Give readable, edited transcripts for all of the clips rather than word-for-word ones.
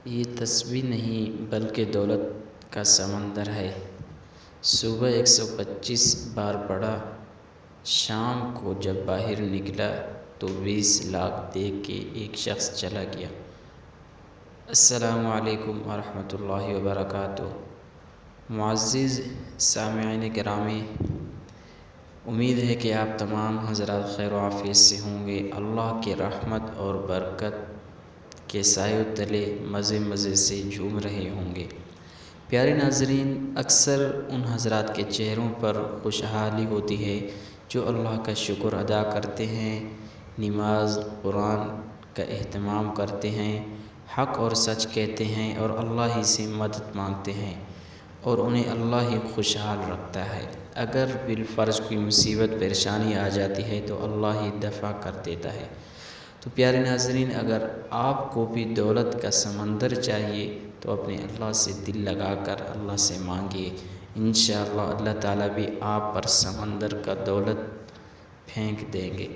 یہ تسبیح نہیں بلکہ دولت کا سمندر ہے۔ صبح 125 بار پڑھا، شام کو جب باہر نکلا تو 20 لاکھ دیکھ کے ایک شخص چلا گیا۔ السلام علیکم ورحمۃ اللہ وبرکاتہ۔ معزز سامعین گرامی، امید ہے کہ آپ تمام حضرات خیر و عافیت سے ہوں گے۔ اللہ کی رحمت اور برکت کے سایہ تلے مزے سے جھوم رہے ہوں گے۔ پیارے ناظرین، اکثر ان حضرات کے چہروں پر خوشحالی ہوتی ہے جو اللہ کا شکر ادا کرتے ہیں، نماز قرآن کا اہتمام کرتے ہیں، حق اور سچ کہتے ہیں اور اللہ ہی سے مدد مانگتے ہیں اور انہیں اللہ ہی خوشحال رکھتا ہے۔ اگر بالفرض کوئی مصیبت پریشانی آ جاتی ہے تو اللہ ہی دفع کر دیتا ہے۔ تو پیارے ناظرین، اگر آپ کو بھی دولت کا سمندر چاہیے تو اپنے اللہ سے دل لگا کر اللہ سے مانگیے، انشاءاللہ اللہ تعالیٰ بھی آپ پر سمندر کا دولت پھینک دیں گے۔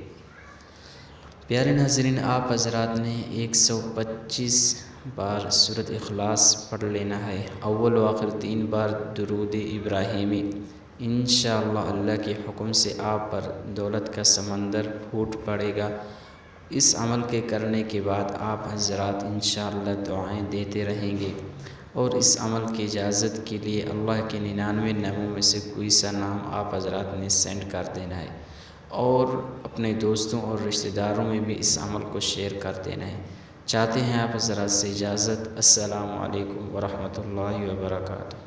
پیارے ناظرین، آپ حضرات نے 125 بار سورۃ اخلاص پڑھ لینا ہے، اول و آخر 3 بار درود ابراہیمی۔ انشاءاللہ اللہ کے حکم سے آپ پر دولت کا سمندر پھوٹ پڑے گا۔ اس عمل کے کرنے کے بعد آپ حضرات انشاءاللہ دعائیں دیتے رہیں گے، اور اس عمل کی اجازت کے لیے اللہ کے 99 ناموں میں سے کوئی سا نام آپ حضرات نے سینڈ کر دینا ہے، اور اپنے دوستوں اور رشتہ داروں میں بھی اس عمل کو شیئر کر دینا ہے۔ چاہتے ہیں آپ حضرات سے اجازت۔ السلام علیکم ورحمۃ اللہ وبرکاتہ۔